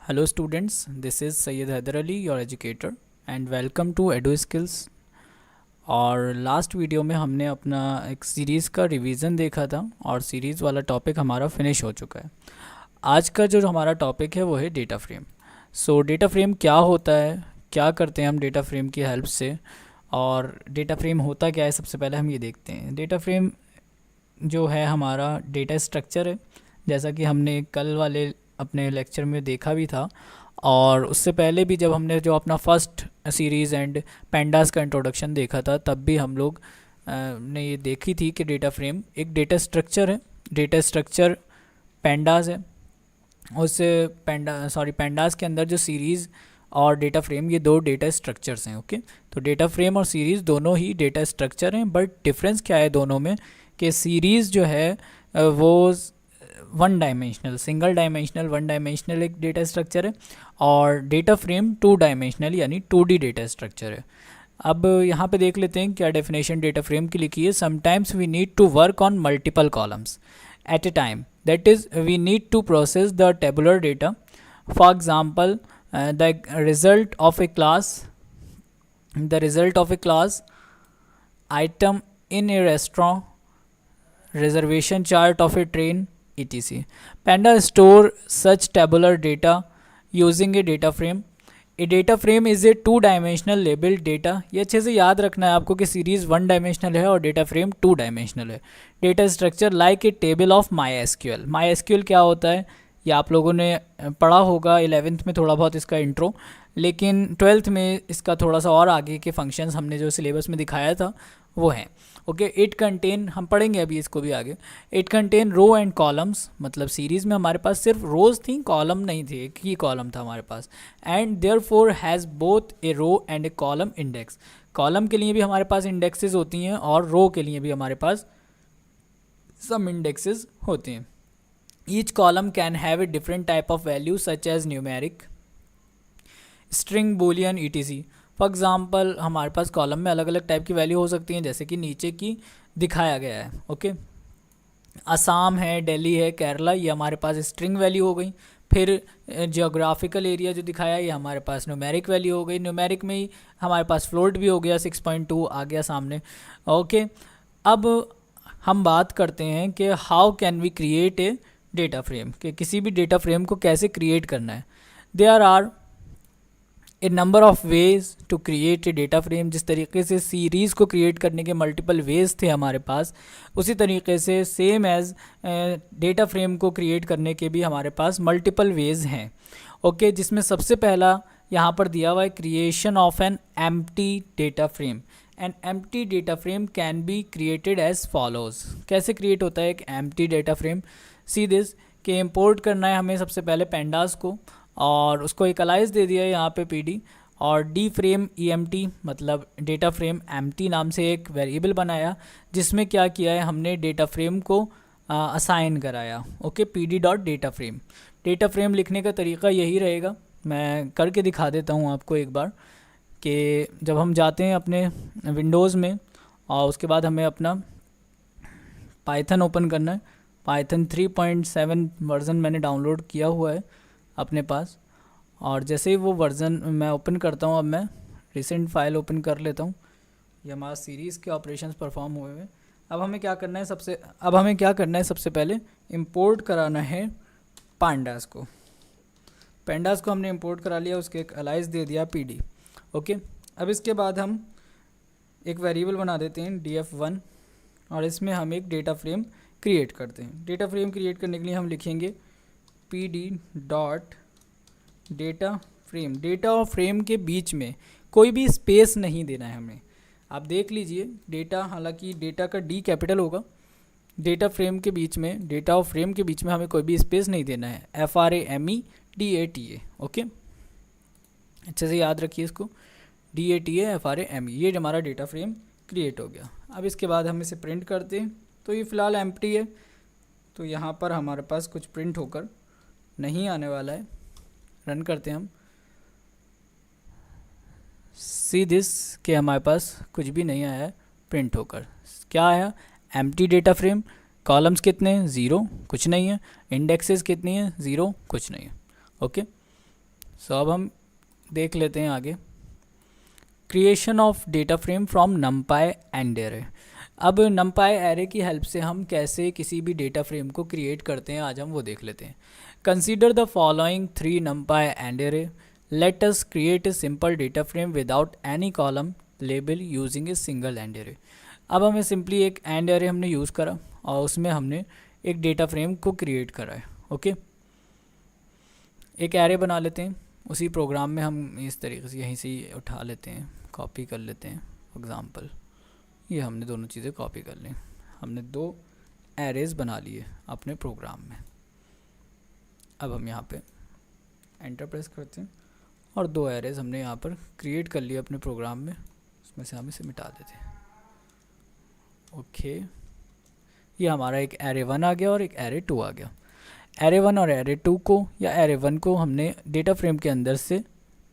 Hello students, this is Syed Haider Ali, your educator and welcome to Edu Skills। और last video में हमने अपना एक series का रिवीजन देखा था और सीरीज़ वाला टॉपिक हमारा फिनिश हो चुका है। आज का जो हमारा टॉपिक है वो है डेटा फ्रेम। सो डेटा फ्रेम क्या होता है, क्या करते हैं हम डेटा फ्रेम की हेल्प से, और डेटा फ्रेम होता क्या है, सबसे पहले हम ये देखते हैं। डेटा फ्रेम जो है हमारा डेटा स्ट्रक्चर है, जैसा कि हमने कल वाले अपने लेक्चर में देखा भी था, और उससे पहले भी जब हमने जो अपना फर्स्ट सीरीज़ एंड पेंडास का इंट्रोडक्शन देखा था तब भी हम लोग ने ये देखी थी कि डेटा फ्रेम एक डेटा स्ट्रक्चर है। डेटा स्ट्रक्चर पेंडास है, उससे पेंडास के अंदर जो सीरीज़ और डेटा फ्रेम, ये दो डेटा स्ट्रक्चर्स हैं। ओके, तो डेटा फ्रेम और सीरीज़ दोनों ही डेटा स्ट्रक्चर हैं, बट डिफरेंस क्या है दोनों में कि सीरीज़ जो है वो one dimensional, single dimensional, one dimensional एक डेटा स्ट्रक्चर है, और डेटा फ्रेम टू डायमेंशनल यानी 2D डेटा स्ट्रक्चर है। अब यहाँ पे देख लेते हैं क्या डेफिनेशन डेटा फ्रेम की लिखी है। Sometimes we need to work on multiple columns at a time, that is we need to process the tabular data. For example, the result of a class item in a restaurant, reservation chart of a train, etc. Panda store such tabular data using a data frame. A data frame is a two-dimensional labeled data. ये अच्छे से याद रखना है आपको कि series one dimensional है और डेटा फ्रेम टू डायमेंशनल है। Data structure like a table of MySQL। MySQL क्या होता है ये आप लोगों ने पढ़ा होगा 11th में थोड़ा बहुत इसका इंट्रो, लेकिन 12th में इसका थोड़ा सा और आगे के फंक्शंस हमने जो सिलेबस में दिखाया था वो हैं। ओके, इट कंटेन, हम पढ़ेंगे अभी इसको भी आगे। It contain row and columns, मतलब सीरीज़ में हमारे पास सिर्फ रोज़ थी, कॉलम नहीं थे, एक ही कॉलम था हमारे पास। And therefore has both a row and a column index. Column के लिए भी हमारे पास इंडेक्सेस होती हैं और रो के लिए भी हमारे पास सम इंडेक्सेस होते हैं। Each column can have a different type of value such as numeric, string, boolean, etc. For example हमारे पास कॉलम में अलग अलग टाइप की वैल्यू हो सकती हैं, जैसे कि नीचे की दिखाया गया है। ओके, असम है, दिल्ली है, केरला, ये हमारे पास स्ट्रिंग वैल्यू हो गई। फिर जियोग्राफिकल एरिया जो दिखाया है ये हमारे पास न्यूमेरिक वैल्यू हो गई। न्यूमेरिक में ही हमारे पास फ्लोट भी हो गया, 6.2 आ गया सामने। ओके, अब हम बात करते हैं कि how can we create a data frame, कि किसी भी डेटा फ्रेम को कैसे क्रिएट करना है। There are a number of ways to create a data frame. जिस तरीके से सीरीज़ को क्रिएट करने के मल्टीपल वेज थे हमारे पास, उसी तरीके से सेम एज डेटा फ्रेम को क्रिएट करने के भी हमारे पास मल्टीपल वेज हैं। ओके, जिसमें सबसे पहला यहाँ पर दिया हुआ है creation of an empty data frame. An empty data frame can be created as follows. कैसे क्रिएट होता है एक empty data frame? See this, कि इम्पोर्ट करना है हमें सबसे पहले पेंडास को, और उसको एक अलाइज दे दिया है यहाँ पे PD, और डी फ्रेम EMT, मतलब डेटा फ्रेम एम्प्टी नाम से एक वेरिएबल बनाया, जिसमें क्या किया है हमने डेटा फ्रेम को असाइन कराया। Okay, PD dot data frame. Data frame लिखने का तरीका यही रहेगा, मैं करके दिखा देता हूँ आपको एक बार, कि जब हम जाते हैं अपने विंडोज़ में और उसके बाद हमें अपना पाइथन ओपन करना है। पाइथन 3.7 वर्ज़न मैंने डाउनलोड किया हुआ है अपने पास, और जैसे ही वो वर्ज़न मैं ओपन करता हूँ, अब मैं रिसेंट फाइल ओपन कर लेता हूँ। ये हमारा सीरीज़ के ऑपरेशंस परफॉर्म हुए हुए। अब हमें क्या करना है, सबसे पहले इंपोर्ट कराना है पांडास को। पेंडास को हमने इंपोर्ट करा लिया, उसके एक अलाइज दे दिया PD। ओके, अब इसके बाद हम एक वेरिएबल बना देते हैं df1, और इसमें हम एक डेटा फ्रेम क्रिएट करते हैं। डेटा फ्रेम क्रिएट करने के लिए हम लिखेंगे PD dot data frame. Data और फ्रेम के बीच में कोई भी स्पेस नहीं देना है हमें। आप देख लीजिए, डेटा, हालांकि डेटा का D कैपिटल होगा, डेटा फ्रेम के बीच में, डेटा और फ्रेम के बीच में हमें कोई भी स्पेस नहीं देना है। FRAMEDATA। ओके, अच्छे से याद रखिए इसको, DATA FRAME। ये हमारा डेटा फ्रेम क्रिएट हो गया। अब इसके बाद हम इसे प्रिंट करते हैं, तो ये फ़िलहाल एम्प्टी है, तो यहाँ पर हमारे पास कुछ प्रिंट होकर नहीं आने वाला है। रन करते हैं हम, सी दिस, कि हमारे पास कुछ भी नहीं आया है प्रिंट होकर। क्या आया? Empty data frame. कॉलम्स कितने हैं? 0, कुछ नहीं है। इंडेक्सेस कितनी है? 0, कुछ नहीं है। ओके, सो अब हम देख लेते हैं आगे, creation of data frame from नमपाई and array. अब नमपाई एरे की हेल्प से हम कैसे किसी भी डेटा फ्रेम को क्रिएट करते हैं, आज हम वो देख लेते हैं। Consider the following 3 numpy and array. Let us create a simple data frame without any column label using a single AND array. अब हमें सिंपली एक AND array हमने यूज़ करा और उसमें हमने एक डेटा फ्रेम को क्रिएट करा है। ओके, एक एरे बना लेते हैं, उसी प्रोग्राम में हम इस तरीके से यहीं से उठा लेते हैं, कॉपी कर लेते हैं। एग्जाम्पल, ये हमने दोनों चीज़ें कॉपी कर ली, हमने 2 एरेज बना लिए अपने प्रोग्राम में। अब हम यहाँ पे एंटर प्रेस करते हैं और 2 एरेज हमने यहाँ पर क्रिएट कर लिए अपने प्रोग्राम में, उसमें से हम इसे मिटा देते हैं। ओके, ये हमारा एक एरे 1 आ गया और एक एरे 2 आ गया। एरे 1 और एरे 2 को या एरे 1 को हमने डेटा फ्रेम के अंदर से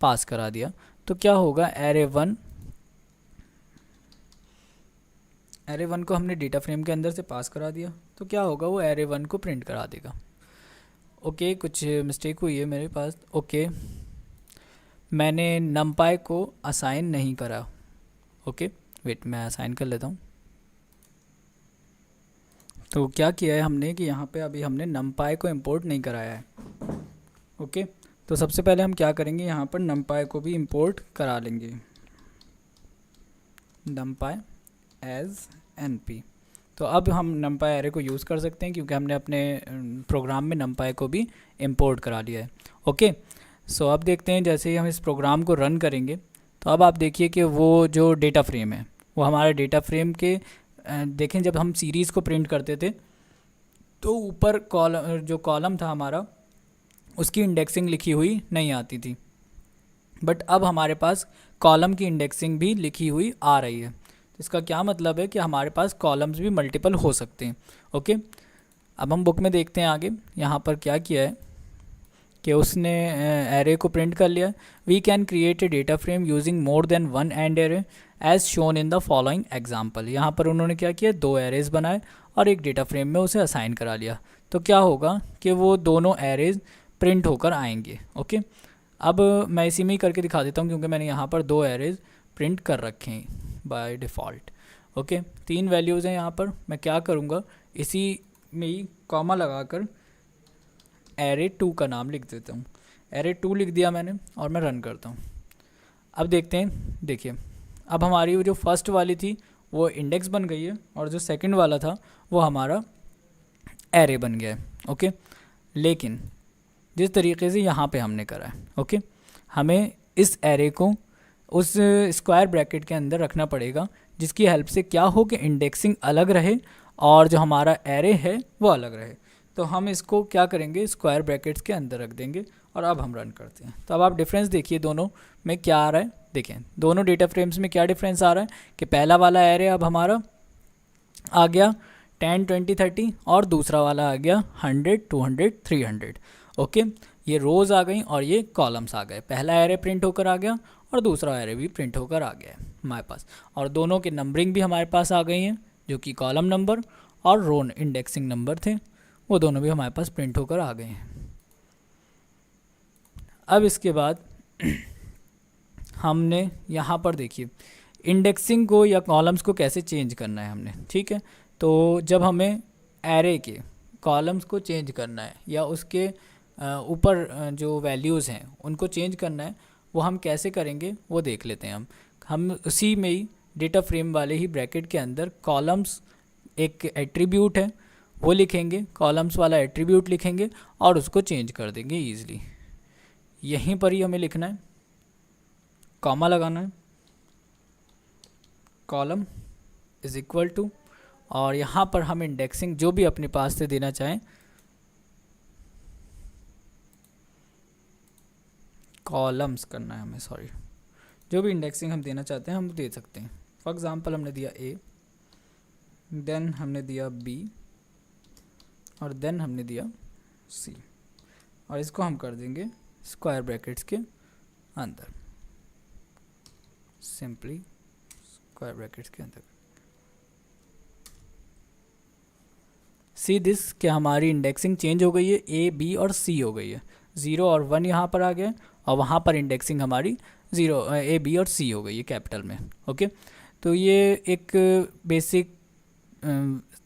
पास करा दिया, तो क्या होगा, एरे 1 को हमने डेटा फ्रेम के अंदर से पास करा दिया, तो क्या होगा, वो एरे 1 को प्रिंट करा देगा। ओके, कुछ मिस्टेक हुई है मेरे पास। ओके, मैंने नमपाई को असाइन नहीं करा। ओके वेट, मैं असाइन कर लेता हूँ। तो क्या किया है हमने कि यहाँ पे अभी हमने नमपाई को इंपोर्ट नहीं कराया है। ओके, तो सबसे पहले हम क्या करेंगे, यहाँ पर नमपाई को भी इंपोर्ट करा लेंगे, नमपाई एज np। तो अब हम नमपाई एरे को यूज़ कर सकते हैं क्योंकि हमने अपने प्रोग्राम में नमपाई को भी इंपोर्ट करा लिया है। ओके, सो अब देखते हैं, जैसे ही हम इस प्रोग्राम को रन करेंगे तो अब आप देखिए कि वो जो डेटा फ्रेम है वो हमारे डेटा फ्रेम के देखें, जब हम सीरीज़ को प्रिंट करते थे तो ऊपर जो कॉलम था हमारा, उसकी इंडेक्सिंग लिखी हुई नहीं आती थी, बट अब हमारे पास कॉलम की इंडेक्सिंग भी लिखी हुई आ रही है। तो इसका क्या मतलब है कि हमारे पास कॉलम्स भी मल्टीपल हो सकते हैं। ओके, अब हम बुक में देखते हैं आगे, यहाँ पर क्या किया है कि उसने एरे को प्रिंट कर लिया। We can create a data frame using more than 1 and array as shown in the following example. यहाँ पर उन्होंने क्या किया, 2 एरेज बनाए और एक डेटा फ्रेम में उसे असाइन करा लिया। तो क्या होगा कि वो दोनों एरेज प्रिंट होकर आएंगे। ओके, अब मैं इसी में ही करके दिखा देता हूँ क्योंकि मैंने यहाँ पर 2 एरेज प्रिंट कर रखे हैं बाय डिफ़ॉल्ट। ओके, 3 वैल्यूज़ हैं यहाँ पर। मैं क्या करूँगा, इसी में ही कॉमा लगाकर एरे 2 का नाम लिख देता हूँ। एरे 2 लिख दिया मैंने और मैं रन करता हूँ। अब देखते हैं, देखिए अब हमारी वो जो फर्स्ट वाली थी वो इंडेक्स बन गई है और जो सेकंड वाला था वो हमारा एरे बन गया है। ओके, लेकिन जिस तरीके से यहाँ पे हमने करा है, ओके, हमें इस एरे को उस स्क्वायर ब्रैकेट के अंदर रखना पड़ेगा, जिसकी हेल्प से क्या हो कि इंडेक्सिंग अलग रहे और जो हमारा एरे है वो अलग रहे। तो हम इसको क्या करेंगे, स्क्वायर ब्रैकेट्स के अंदर रख देंगे और अब हम रन करते हैं। तो अब आप डिफरेंस देखिए दोनों में क्या आ रहा है। देखें दोनों डेटा फ्रेम्स में क्या डिफरेंस आ रहा है कि पहला वाला एरे अब हमारा आ गया 10, 20, 30 और दूसरा वाला आ गया 100, 200, 300। ओके, ये रोज़ आ गई और ये कॉलम्स आ गए। पहला एरे प्रिंट होकर आ गया और दूसरा एरे भी प्रिंट होकर आ गया है हमारे पास, और दोनों के नंबरिंग भी हमारे पास आ गई हैं, जो कि कॉलम नंबर और रो इंडेक्सिंग नंबर थे, वो दोनों भी हमारे पास प्रिंट होकर आ गए हैं। अब इसके बाद हमने यहाँ पर देखिए इंडेक्सिंग को या कॉलम्स को कैसे चेंज करना है हमने। ठीक है, तो जब हमें एरे के कॉलम्स को चेंज करना है या उसके ऊपर जो वैल्यूज़ हैं उनको चेंज करना है, वो हम कैसे करेंगे वो देख लेते हैं। हम उसी में ही डेटा फ्रेम वाले ही ब्रैकेट के अंदर कॉलम्स एक एट्रीब्यूट है वो लिखेंगे, कॉलम्स वाला एट्रीब्यूट लिखेंगे और उसको चेंज कर देंगे ईजिली। यहीं पर ही हमें लिखना है, कॉमा लगाना है, कॉलम इज़ इक्वल टू, और यहाँ पर हम इंडेक्सिंग जो भी अपने पास से देना चाहें, कॉलम्स करना है हमें, सॉरी, जो भी इंडेक्सिंग हम देना चाहते हैं हम दे सकते हैं। फॉर एग्ज़ाम्पल हमने दिया ए, देन हमने दिया बी और देन हमने दिया सी, और इसको हम कर देंगे स्क्वायर ब्रैकेट्स के अंदर, सिंपली स्क्वायर ब्रैकेट्स के अंदर। सी दिस कि हमारी इंडेक्सिंग चेंज हो गई है, ए बी और सी हो गई है, 0 और 1 यहाँ पर आ गया और वहाँ पर इंडेक्सिंग हमारी 0 A B और C हो गई है कैपिटल में। ओके, तो ये एक बेसिक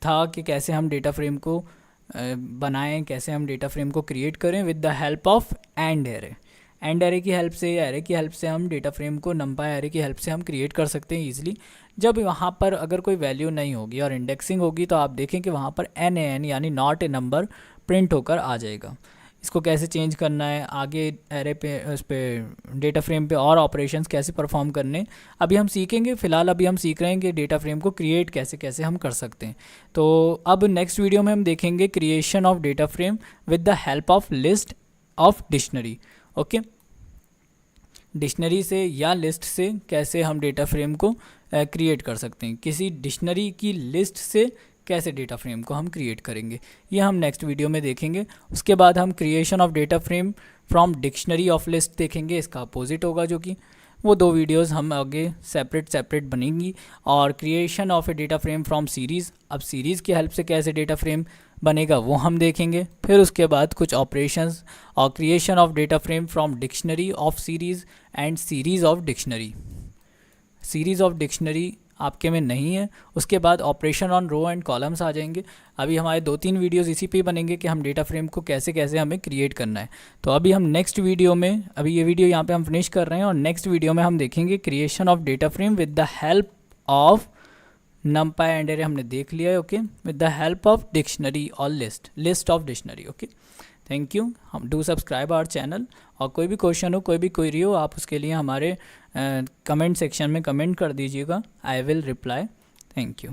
था कि कैसे हम डेटा फ्रेम को बनाएं, कैसे हम डेटा फ्रेम को क्रिएट करें with the help of and array. And array की हेल्प से या एरे की हेल्प से हम डेटा फ्रेम को नंपाई एरे की हेल्प से हम क्रिएट कर सकते हैं ईजिली। जब वहाँ पर अगर कोई वैल्यू नहीं होगी और इंडेक्सिंग होगी तो आप देखें कि वहाँ पर NaN यानी नॉट ए नंबर प्रिंट होकर आ जाएगा। इसको कैसे चेंज करना है, आगे एरे पे उस पर डेटा फ्रेम पे और ऑपरेशंस कैसे परफॉर्म करने अभी हम सीखेंगे। फ़िलहाल अभी हम सीख रहे हैं कि डेटा फ्रेम को क्रिएट कैसे कैसे हम कर सकते हैं। तो अब नेक्स्ट वीडियो में हम देखेंगे creation of data frame with the help of list of dictionary. Okay, dictionary से या लिस्ट से कैसे हम डेटा फ्रेम को क्रिएट कर सकते हैं, किसी डिक्शनरी की लिस्ट से कैसे डेटा फ्रेम को हम क्रिएट करेंगे, ये हम नेक्स्ट वीडियो में देखेंगे। उसके बाद हम creation of data frame from dictionary of list देखेंगे, इसका अपोजिट होगा, जो कि वो 2 वीडियोस हम आगे सेपरेट बनेंगी। और creation of A data frame from series, अब सीरीज़ की हेल्प से कैसे डेटा फ्रेम बनेगा वो हम देखेंगे। फिर उसके बाद कुछ ऑपरेशंस और creation of data frame from dictionary of series and series of dictionary. Series of dictionary आपके में नहीं है, उसके बाद operation on row and columns आ जाएंगे। अभी हमारे 2-3 वीडियोस इसी पे बनेंगे कि हम डेटा फ्रेम को कैसे कैसे हमें क्रिएट करना है। तो अभी हम नेक्स्ट वीडियो में, अभी ये वीडियो यहाँ पे हम फिनिश कर रहे हैं और नेक्स्ट वीडियो में हम देखेंगे creation of data frame with the help of NumPy and array हमने देख लिया है। Okay, with the help of dictionary और list of dictionary. Okay, thank you. हम डू सब्सक्राइब आवर चैनल, और कोई भी क्वेश्चन हो, कोई भी क्वेरी हो, आप उसके लिए हमारे कमेंट सेक्शन में कमेंट कर दीजिएगा। I will reply. Thank you.